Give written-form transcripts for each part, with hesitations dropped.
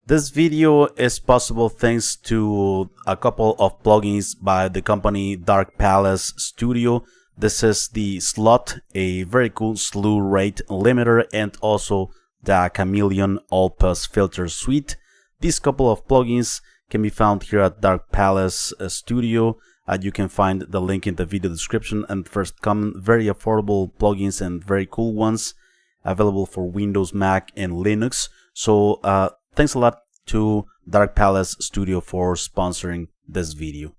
This video is possible thanks to a couple of plugins by the company Darkpalace Studio. This is the Sloth, a very cool slew rate limiter, and also the Chameleon all-pass filter suite. These couple of plugins can be found here at Darkpalace Studio. You can find the link in the video description. And first come very affordable plugins and very cool ones available for Windows, Mac, and Linux. So thanks a lot to Darkpalace Studio for sponsoring this video.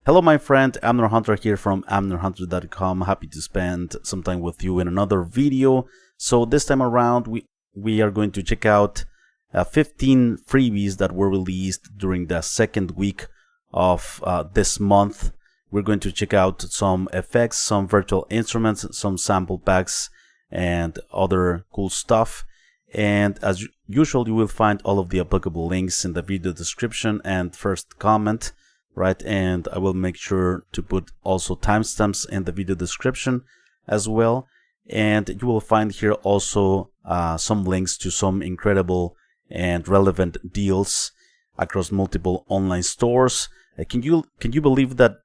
Hello my friend, amnerhunter here from amnerhunter.com. Happy to spend some time with you in another video. So this time around we are going to check out 15 freebies that were released during the second week of this month. We're going to check out some effects, some virtual instruments, some sample packs, and other cool stuff. And as usual, you will find all of the applicable links in the video description and first comment, right? And I will make sure to put also timestamps in the video description as well. And you will find here also some links to some incredible and relevant deals across multiple online stores. Can you believe that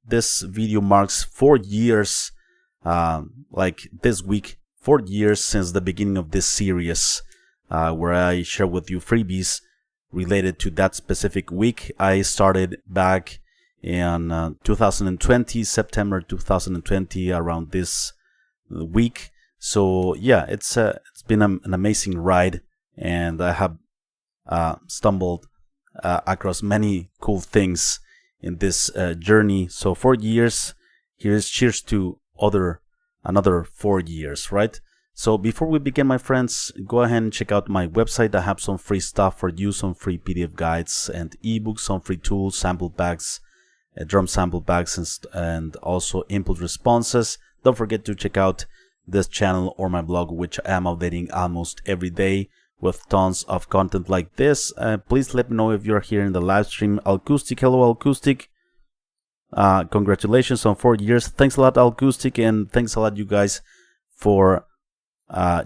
this video marks 4 years, like this week, 4 years since the beginning of this series, where I share with you freebies related to that specific week. I started back in 2020, September 2020, around this week. So yeah, it's been an amazing ride, and I have stumbled across many cool things in this journey. So 4 years. Here's cheers to another 4 years, right? So before we begin, my friends, go ahead and check out my website. I have some free stuff for you, some free PDF guides and ebooks, some free tools, sample packs, drum sample packs, and also input responses. Don't forget to check out this channel or my blog, which I am updating almost every day with tons of content like this. Please let me know if you're here in the live stream. Acoustic, hello Acoustic. Congratulations on 4 years. Thanks a lot, Acoustic, and thanks a lot, you guys, for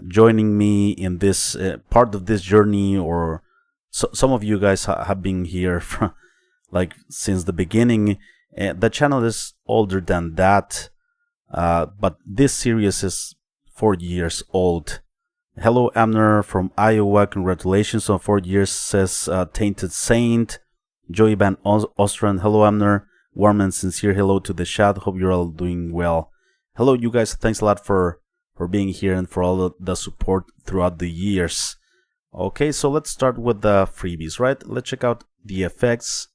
joining me in this part of this journey. Or some of you guys have been here from, like, since the beginning. The channel is older than that, but this series is 4 years old. Hello, Amner from Iowa. Congratulations on 4 years, says Tainted Saint. Joey Van Ostran. Hello, Amner. Warm and sincere hello to the chat. Hope you're all doing well. Hello, you guys. Thanks a lot for being here and for all the support throughout the years. Okay, so let's start with the freebies, right? Let's check out the effects.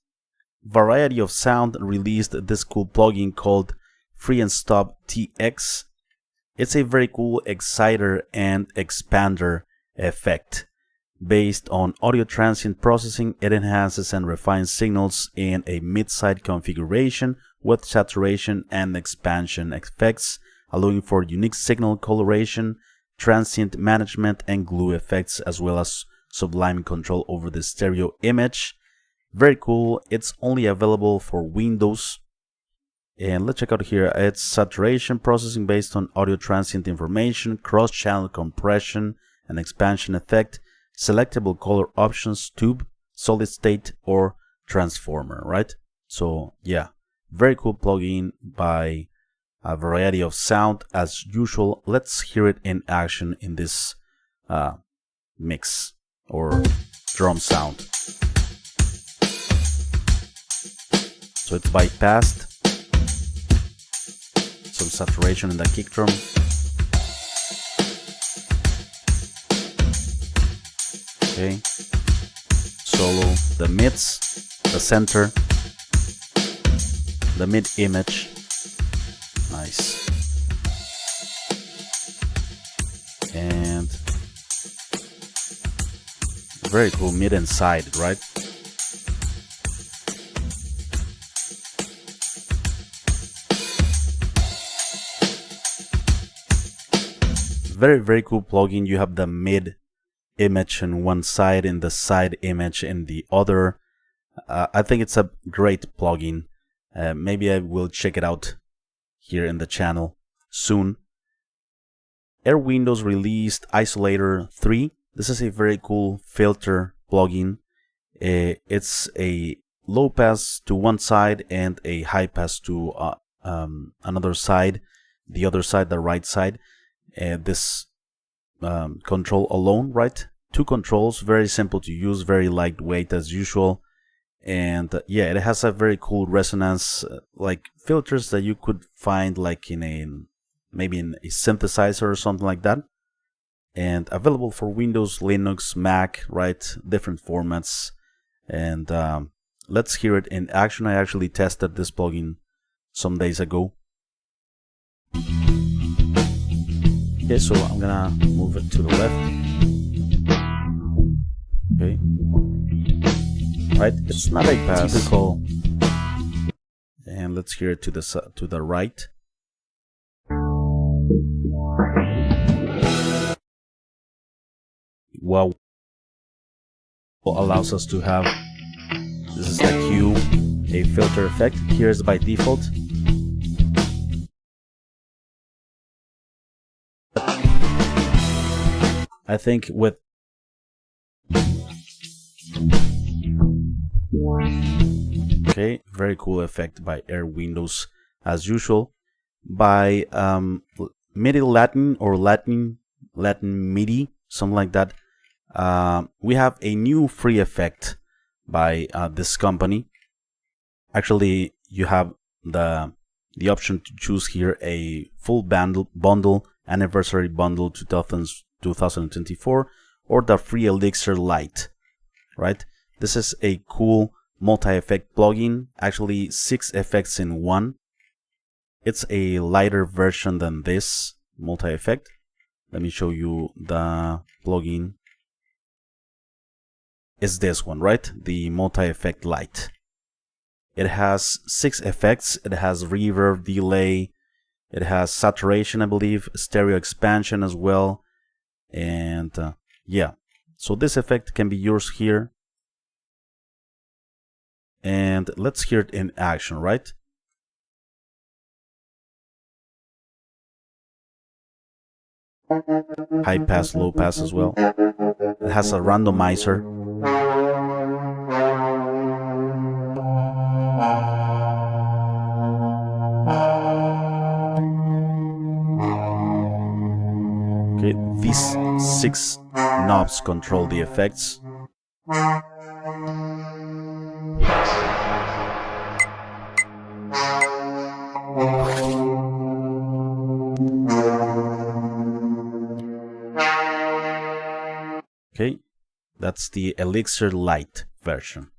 Variety of Sound released this cool plugin called FeenstaubTX. It's a very cool exciter and expander effect. Based on audio transient processing, it enhances and refines signals in a mid-side configuration with saturation and expansion effects, allowing for unique signal coloration, transient management, and glue effects, as well as sublime control over the stereo image. Very cool. It's only available for Windows. And let's check out here. It's saturation processing based on audio transient information, cross-channel compression and expansion effect, selectable color options, tube, solid state, or transformer, right? So yeah, very cool plugin by a Variety of Sound. As usual, let's hear it in action in this mix or drum sound. So it's bypassed. Some saturation in the kick drum. Okay. Solo, the mids, the center, the mid image. Nice. And very cool mid and side, right? Very cool plugin. You have the mid image on one side and the side image in the other. I think it's a great plugin. Maybe I will check it out here in the channel soon. Airwindows released Isolator 3. This is a very cool filter plugin. It's a low pass to one side and a high pass to another side, the other side, the right side. This control alone, right? Two controls, very simple to use, very lightweight as usual. And yeah, it has a very cool resonance, like filters that you could find like in a maybe in a synthesizer or something like that. And available for Windows, Linux, Mac, right? Different formats. And let's hear it in action. I actually tested this plugin some days ago. Okay, so I'm gonna move it to the left. Okay. Right, it's not a pass. Typical. And let's hear it to the right. Wow. Allows us to have, this is the cue, a filter effect. Here's by default. I think with okay, very cool effect by Airwindows as usual. By Midi Latin or Latin Midi, something like that. We have a new free effect by this company. Actually, you have the option to choose here a full bundle anniversary bundle 2024 or the free Elixir Lite, right? This is a cool multi-effect plugin, actually 6 effects in one. It's a lighter version than this multi-effect. Let me show you the plugin. Is this one, right? The multi-effect Lite. It has 6 effects. It has reverb, delay, it has saturation, I believe, stereo expansion as well. And yeah, so this effect can be yours here. And let's hear it in action, right? High pass, low pass as well. It has a randomizer. Okay, these 6 knobs control the effects. Okay, that's the Elixir Lite version.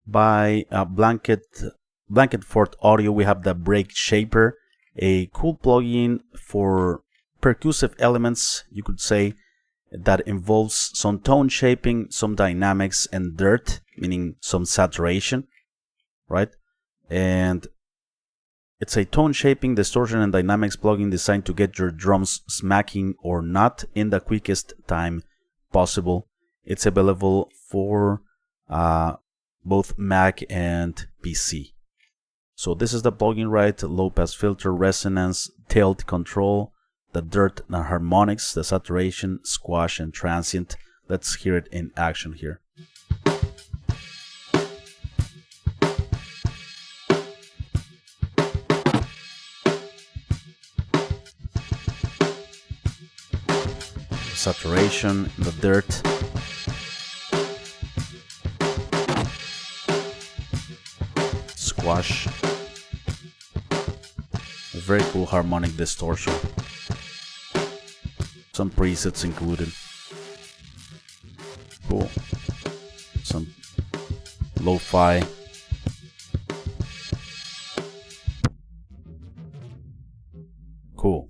By Blanketfort Audio, we have the Breakshaper, a cool plugin for percussive elements, you could say, that involves some tone shaping, some dynamics, and dirt, meaning some saturation, right? And it's a tone shaping, distortion, and dynamics plugin designed to get your drums smacking or not in the quickest time possible. It's available for both Mac and PC. So this is the plugin, right? Low pass filter, resonance, tilt control, the dirt, the harmonics, the saturation, squash, and transient. Let's hear it in action here. Saturation, the dirt. Squash. A very cool harmonic distortion. Some presets included. Cool. Some lo-fi. Cool.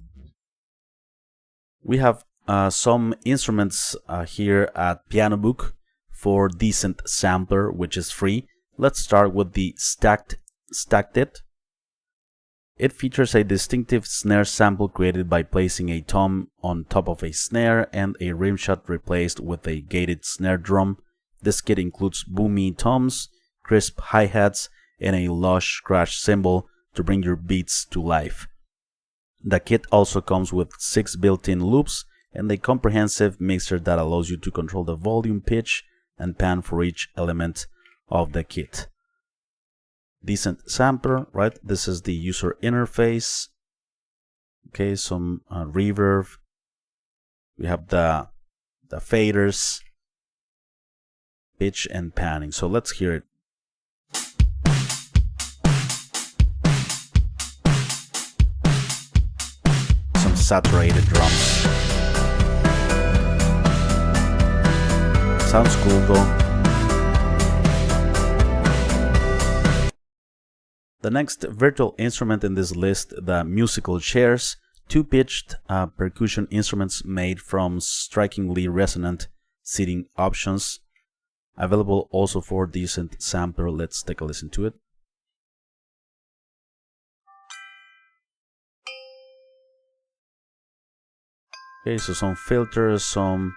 We have some instruments here at Pianobook for decent sampler, which is free. Let's start with the Stacked It. It features a distinctive snare sample created by placing a tom on top of a snare and a rimshot replaced with a gated snare drum. This kit includes boomy toms, crisp hi-hats, and a lush crash cymbal to bring your beats to life. The kit also comes with 6 built-in loops and a comprehensive mixer that allows you to control the volume, pitch, and pan for each element of the kit. Decent sampler, right? This is the user interface. Okay, some reverb. We have the faders, pitch and panning. So let's hear it. Some saturated drums. Sounds cool though. The next virtual instrument in this list, the musical chairs, two-pitched percussion instruments made from strikingly resonant seating options, available also for decent sampler. Let's take a listen to it. Okay, so some filters, some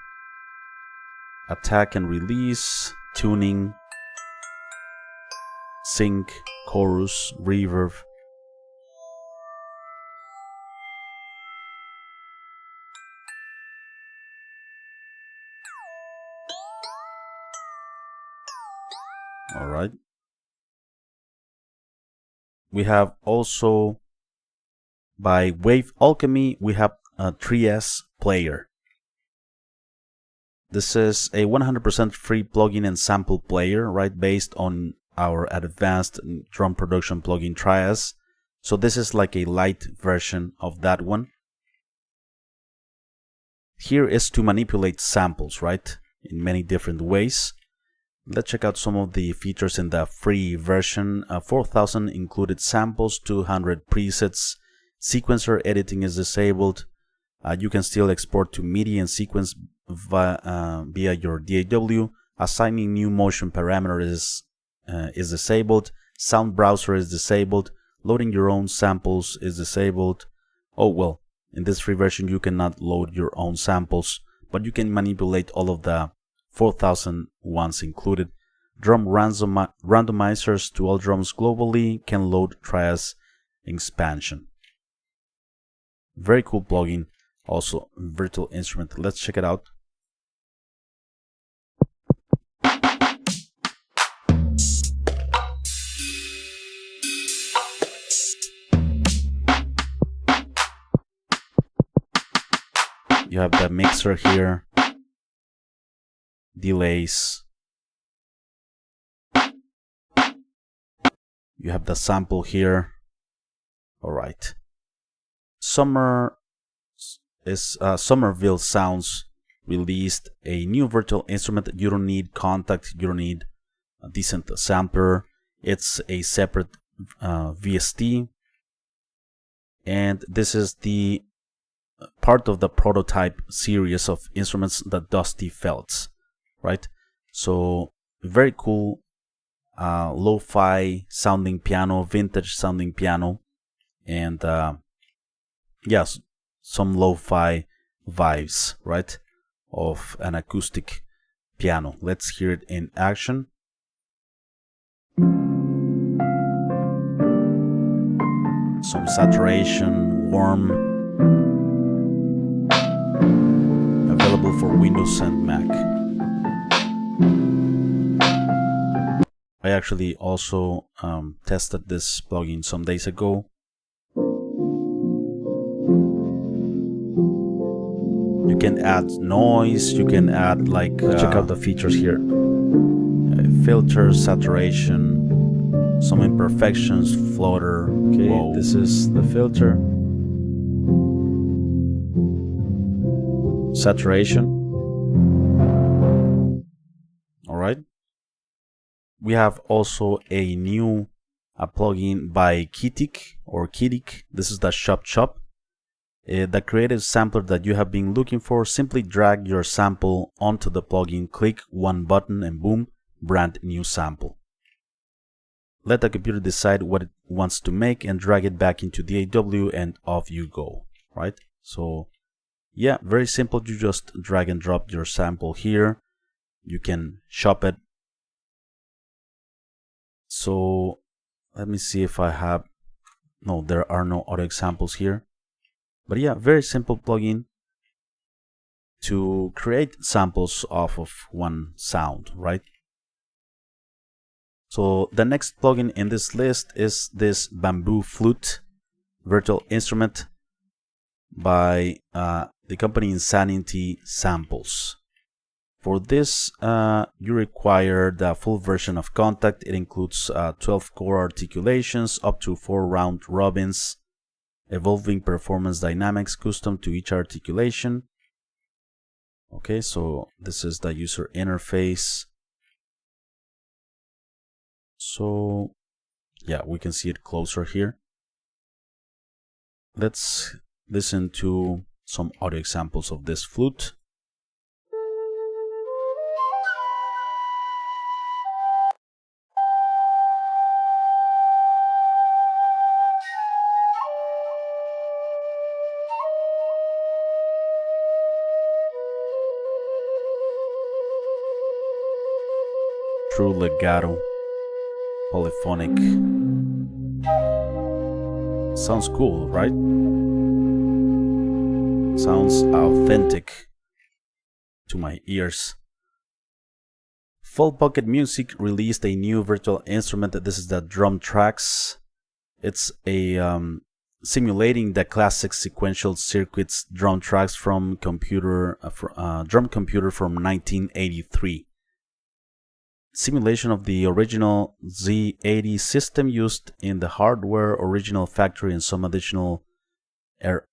attack and release, tuning, sync, chorus, reverb. All right. We have also by Wave Alchemy, we have a Triaz player. This is a 100% free plugin and sample player, right, based on our advanced drum production plugin Triaz. So this is like a light version of that one. Here is to manipulate samples, right, in many different ways. Let's check out some of the features in the free version. 4,000 included samples, 200 presets, sequencer editing is disabled. You can still export to Midi and sequence via your DAW. Assigning new motion parameters is disabled. Sound browser is disabled. Loading your own samples is disabled. Oh well, in this free version you cannot load your own samples, but you can manipulate all of the 4,000 ones included. Drum randomizers to all drums globally can load Triaz expansion. Very cool plugin. Also virtual instrument. Let's check it out. You have the mixer here, delays, you have the sample here. All right. Somerville Sounds released a new virtual instrument. You don't need contact, you don't need a decent sampler. It's a separate VST, and this is the part of the prototype series of instruments that Dusty Felts, right? So very cool, lo-fi sounding piano, vintage sounding piano, and yes, some lo-fi vibes, right, of an acoustic piano. Let's hear it in action. Some saturation, warm, available for Windows and Mac. I actually also tested this plugin some days ago. You can add noise, you can add like check out the features here. Filter, saturation, some imperfections, floater. Okay, whoa. This is the filter. Saturation. All right. We have also a new plugin by Kitik or Kitik. This is the Chop. The creative sampler that you have been looking for. Simply drag your sample onto the plugin, click one button, and boom, brand new sample. Let the computer decide what it wants to make and drag it back into the DAW, and off you go, right? So yeah, very simple. You just drag and drop your sample here. You can shop it. So let me see if I have, no, there are no other examples here. But yeah, very simple plugin. to create samples off of one sound, right? So the next plugin in this list is this bamboo flute virtual instrument by the company Insanity Samples. For this, you require the full version of Contact. It includes 12 core articulations, up to 4 round robins, evolving performance dynamics custom to each articulation. Okay, so this is the user interface. So yeah, we can see it closer here. Let's listen to some audio examples of this flute. True legato, polyphonic. Sounds cool, right? Sounds authentic to my ears. Full Pocket Music released a new virtual instrument. This is the DrumTraq. It's a simulating the classic sequential circuits DrumTraq from drum computer from 1983. Simulation of the original Z80 system used in the hardware, original factory, and some additional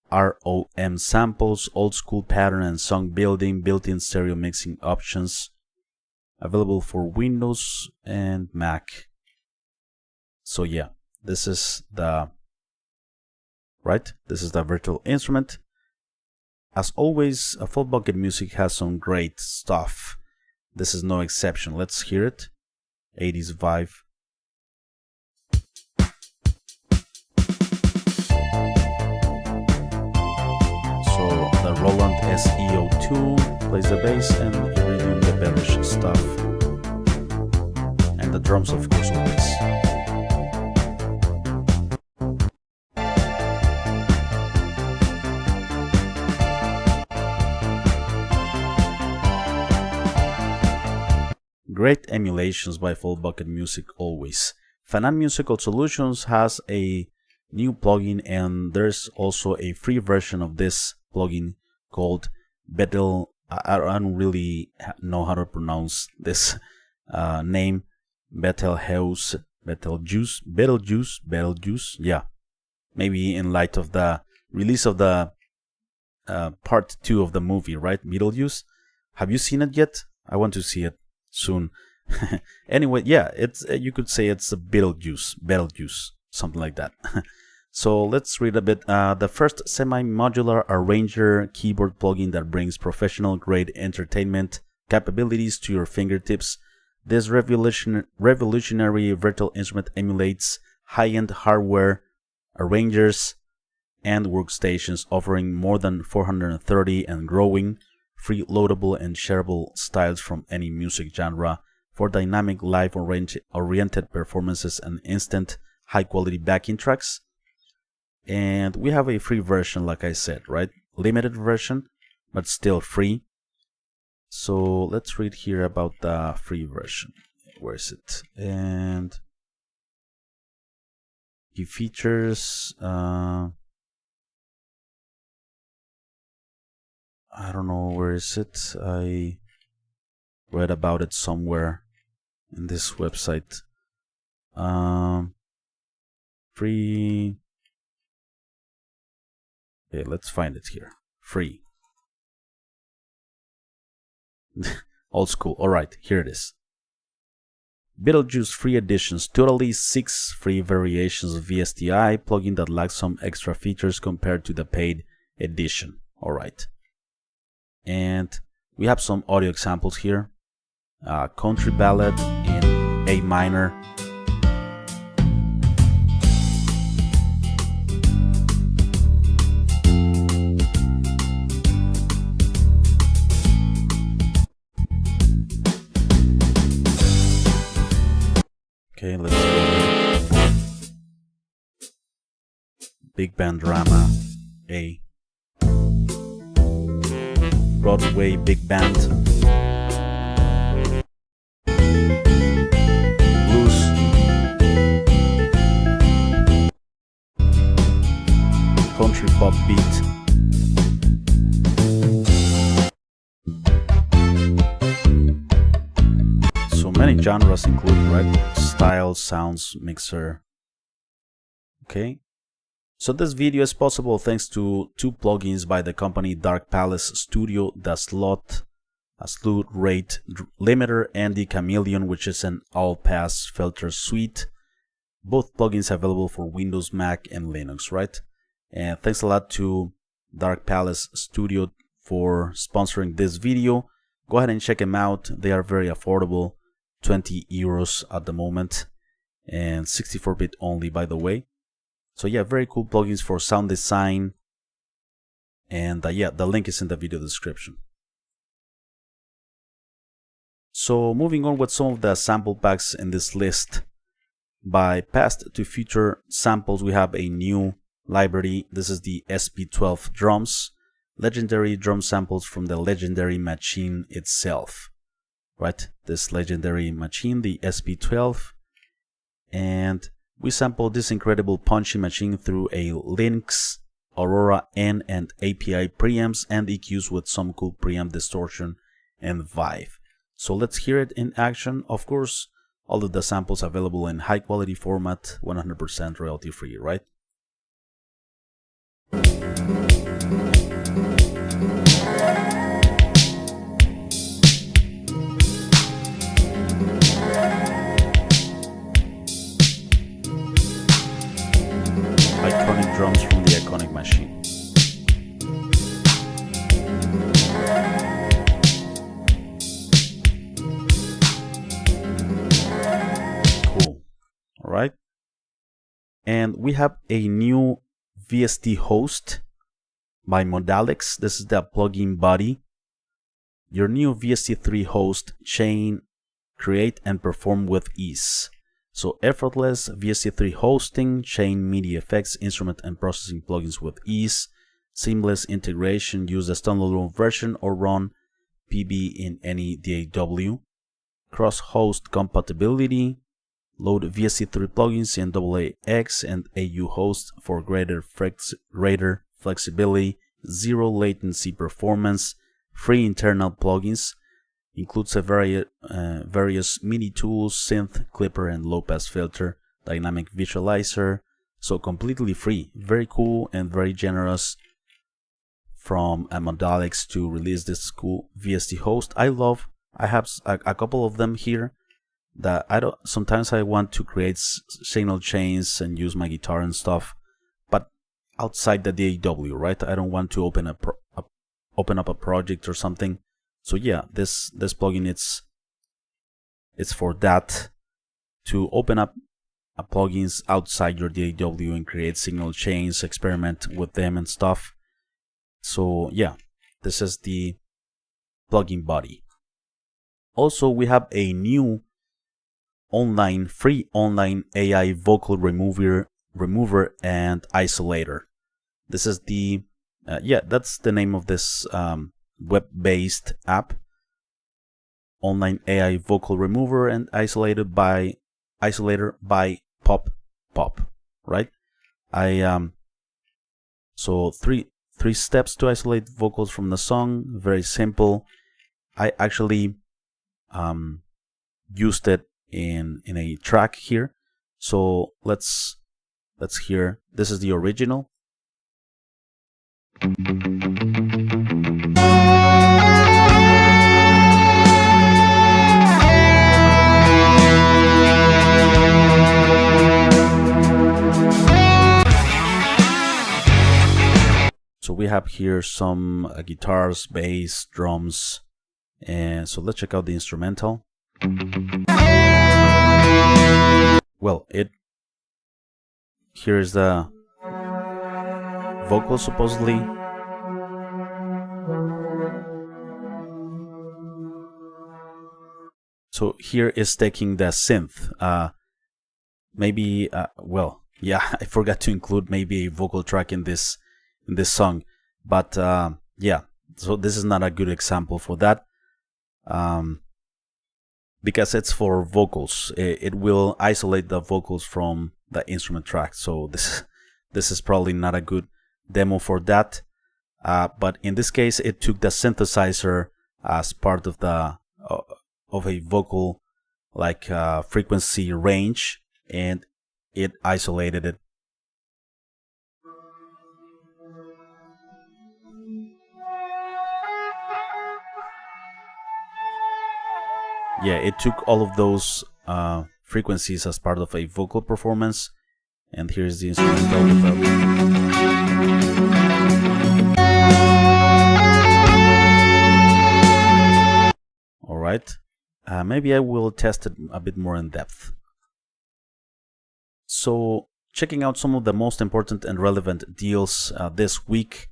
ROM samples, old school pattern and song building, built-in stereo mixing options, available for Windows and Mac. So yeah, this is the virtual instrument. As always, Full Pocket Music has some great stuff. This is no exception. Let's hear it. 80s vibe. So the Roland SEO2 plays the bass and Iridium the Belgish stuff. And the drums, of course, always. Great emulations by Full Pocket Music always. Fanan Musical Solutions has a new plugin, and there's also a free version of this plugin called I don't really know how to pronounce this name. Betelgeuse. Yeah, maybe in light of the release of the part 2 of the movie, right? Betelgeuse. Have you seen it yet? I want to see it soon. Anyway, yeah, it's you could say it's a Betelgeuse, something like that. So let's read a bit. The first semi-modular arranger keyboard plugin that brings professional grade entertainment capabilities to your fingertips. This revolutionary virtual instrument emulates high-end hardware arrangers and workstations, offering more than 430 and growing free loadable and shareable styles from any music genre for dynamic live-oriented performances and instant high-quality backing tracks. And we have a free version, like I said, right? Limited version, but still free. So let's read here about the free version. Where is it? And it features I don't know, where is it? I read about it somewhere in this website. Free. Okay, let's find it here. Free. Old school. Alright, here it is. Betelgeuse free editions. Totally 6 free variations of VSTi plugin that lacks some extra features compared to the paid edition. Alright. And we have some audio examples here. Country ballad in A minor. Okay, let's go. Big band drama A. Broadway big band, blues, country pop beat, so many genres included, right? Style, sounds, mixer. Okay, so this video is possible thanks to two plugins by the company Darkpalace Studio, the Sloth Rate Limiter, and the Chameleon, which is an all-pass filter suite. Both plugins available for Windows, Mac, and Linux, right? And thanks a lot to Darkpalace Studio for sponsoring this video. Go ahead and check them out. They are very affordable, 20 euros at the moment, and 64-bit only, by the way. So yeah, very cool plugins for sound design, and yeah, the link is in the video description. So moving on with some of the sample packs in this list. By past to future samples, we have a new library. This is the SP12 drums, legendary drum samples from the legendary machine itself, right? This legendary machine, the SP12, and we sampled this incredible punchy machine through a Lynx, Aurora N and API preamps and EQs with some cool preamp distortion and vibe. So let's hear it in action. Of course, all of the samples available in high quality format, 100% royalty free, right? Iconic drums from the iconic machine. Cool. All right. And we have a new VST host by Modalics. This is the plugin body. Your new VST3 host, chain, create and perform with ease. So effortless VST3 hosting, chain MIDI effects, instrument and processing plugins with ease, seamless integration, use a standalone version or run PB in any DAW, cross-host compatibility, load VST3 plugins in AAX and AU hosts for greater flexibility, zero latency performance, free internal plugins, includes a various MIDI tools, synth, clipper and low pass filter, dynamic visualizer, so completely free. Very cool and very generous from Modalics to release this cool VST host. I have a couple of them here that sometimes I want to create signal chains and use my guitar and stuff, but outside the DAW, right? I don't want to open up a project or something. So yeah, this plugin, it's for that, to open up plugins outside your DAW and create signal chains, experiment with them and stuff. So yeah, this is the plugin body. Also, we have a new free online AI vocal remover and isolator. This is the yeah, that's the name of this web-based app. Online AI vocal remover and isolator by Pop, right? So three steps to isolate vocals from the song. Very simple. I actually used it in a track here. So let's hear. This is the original. So we have here some guitars, bass, drums, and so let's check out the instrumental. Well, here's the vocal supposedly. So here is taking the synth. Maybe well, yeah, I forgot to include maybe a vocal track in this song, but yeah, So this is not a good example for that, because it's for vocals. It will isolate the vocals from the instrument track. So this is probably not a good demo for that. But in this case, it took the synthesizer as part of the of a vocal like frequency range, and it isolated it. Yeah, it took all of those frequencies as part of a vocal performance, and here's the instrumental with Alright, maybe I will test it a bit more in depth. So, checking out some of the most important and relevant deals this week.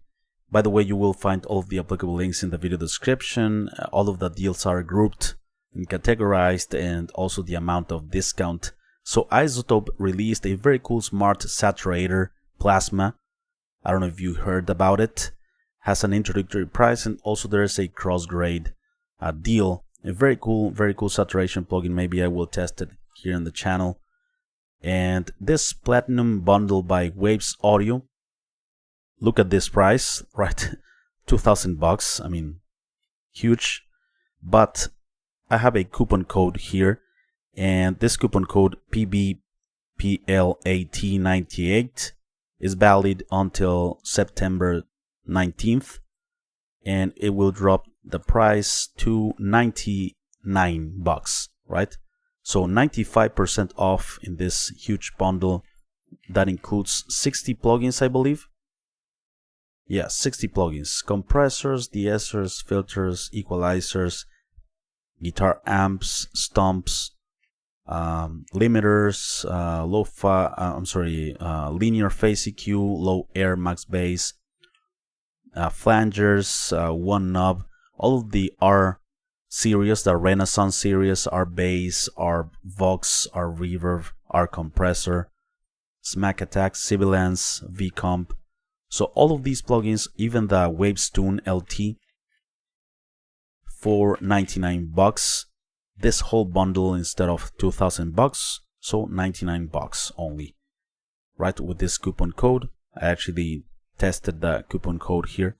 By the way, you will find all of the applicable links in the video description. All of the deals are grouped and categorized, and also the amount of discount. So iZotope released a very cool smart saturator plasma. I don't know if you heard about it. Has an introductory price, and also there is a cross-grade deal. A very cool saturation plugin. Maybe I will test it here in the channel. And this platinum bundle by Waves Audio. Look at this price, right? $2,000. I mean, huge. But I have a coupon code here, and this coupon code PBPLAT98 is valid until September 19th, and it will drop the price to $99, right? So 95% off in this huge bundle that includes 60 plugins, I believe. Yeah, 60 plugins: compressors, de-essers, filters, equalizers, guitar amps, stomps, limiters, linear phase EQ, low air max bass, flangers, one knob, all of the R series, the Renaissance series, R bass, R Vox, R reverb, R compressor, Smack Attack, Sibilance, V Comp. So all of these plugins, even the Waves Tune LT, for $99. This whole bundle instead of $2,000, so $99 only, right? With this coupon code. I actually tested the coupon code here.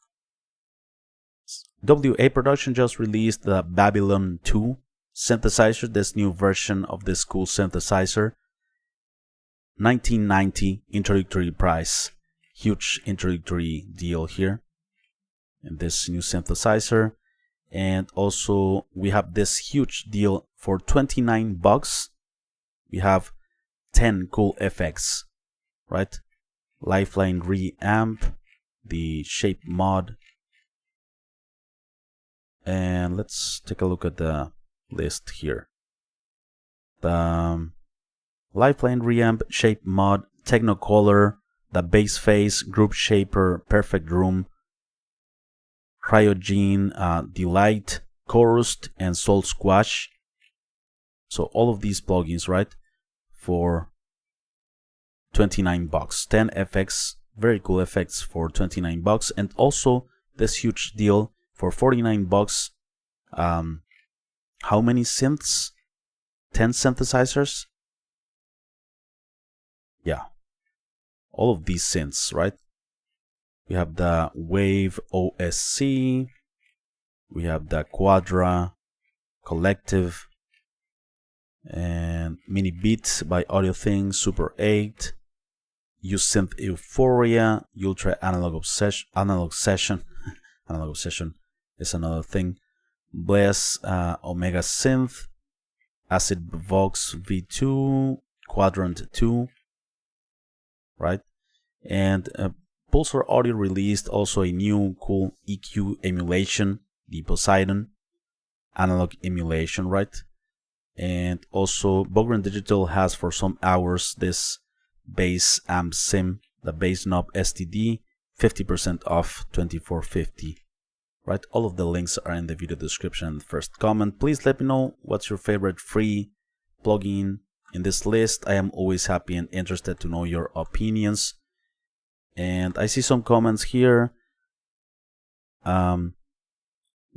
WA Production just released the Babylon 2 synthesizer, this new version of this cool synthesizer. $19.90 introductory price. Huge introductory deal here in this new synthesizer. And also we have this huge deal for $29. We have 10 cool effects, right? Lifeline reamp, the shape mod, and let's take a look at the list here. The Lifeline reamp, shape mod, Technicolor, the bass phase, group shaper, perfect room, Cryogene, Lite, Chorus, and Soul Squash. So all of these plugins, right, for $29. 10 effects, very cool effects for $29, and also this huge deal for $49. How many synths? 10 synthesizers. Yeah, all of these synths, right? We have the Wave OSC, we have the Quadra Collective, and Mini Beats by Audio Thing, Super 8, U-Synth Euphoria, Ultra Analog Session Analog Session is another thing, Bless, Omega Synth, Acid Vox V2, Quadrant 2, right? And Pulsar Audio released also a new cool EQ emulation, the Poseidon analog emulation, right? And also Bogren Digital has for some hours this bass amp sim, the bass knob STD, 50% off, $24.50, right? All of the links are in the video description and first comment. Please let me know what's your favorite free plugin in this list. I am always happy and interested to know your opinions. And I see some comments here.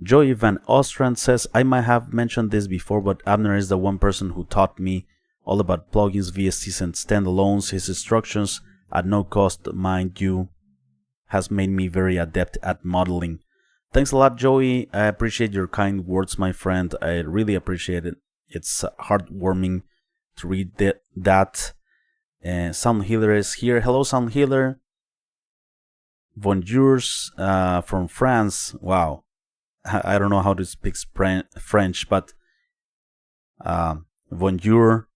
Joey Van Ostrand says, I might have mentioned this before, but Abner is the one person who taught me all about plugins, VSTs, and standalones. His instructions, at no cost, mind you, has made me very adept at modeling. Thanks a lot, Joey. I appreciate your kind words, my friend. I really appreciate it. It's heartwarming to read that. Sound Healer is here. Hello, Sound Healer. Bonjour from France. Wow. I don't know how to speak French, but bonjour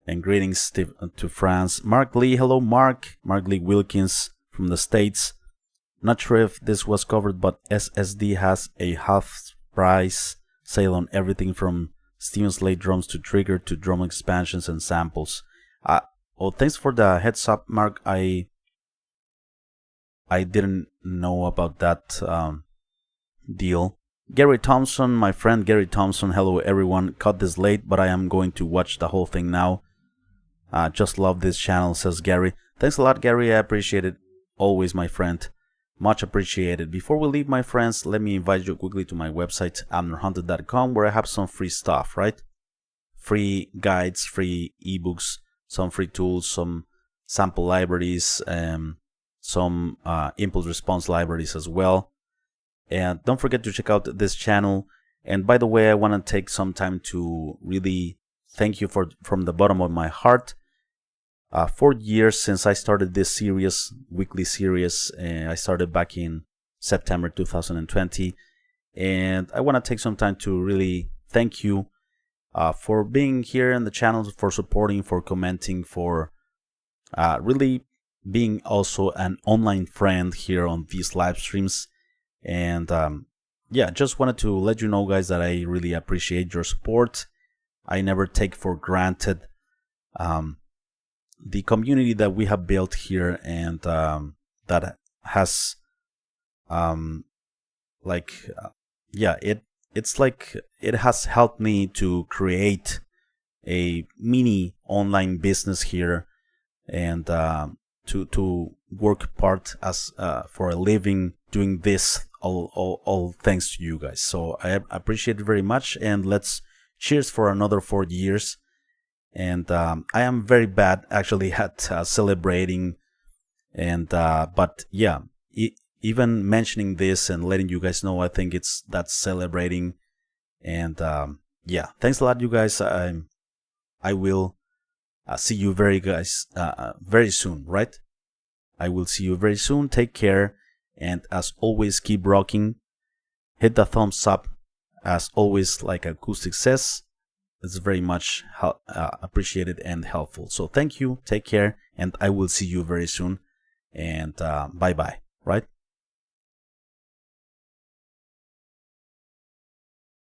and greetings to France. Mark Lee, hello Mark. Mark Lee Wilkins from the States. Not sure if this was covered, but SSD has a half price sale on everything from Steven Slate drums to Trigger to drum expansions and samples. Oh, thanks for the heads up, Mark. I didn't know about that deal. Gary Thompson, my friend Gary Thompson, hello everyone. Caught this late, but I am going to watch the whole thing now. Just love this channel, says Gary. Thanks a lot, Gary. I appreciate it. Always, my friend. Much appreciated. Before we leave, my friends, let me invite you quickly to my website, amnerhunter.com, where I have some free stuff, right? Free guides, free ebooks, some free tools, some sample libraries, some impulse response libraries as well. And don't forget to check out this channel. And by the way, I want to take some time to really thank you from the bottom of my heart. 4 years since I started this series, weekly series. I started back in September 2020. And I want to take some time to really thank you for being here in the channel, for supporting, for commenting, for really being also an online friend here on these live streams. And yeah, just wanted to let you know, guys, that I really appreciate your support. I never take for granted the community that we have built here, and that has it's like it has helped me to create a mini online business here, and to work part as for a living doing this, all thanks to you guys. So I appreciate it very much, and let's cheers for another 4 years. And I am very bad actually at celebrating, and but yeah, even mentioning this and letting you guys know, I think that's celebrating. And yeah, thanks a lot, you guys. I will see you very soon, right? I will see you very soon. Take care, and as always, keep rocking. Hit the thumbs up, as always, like Acoustic says. It's very much appreciated and helpful. So thank you, take care, and I will see you very soon. And bye-bye, right?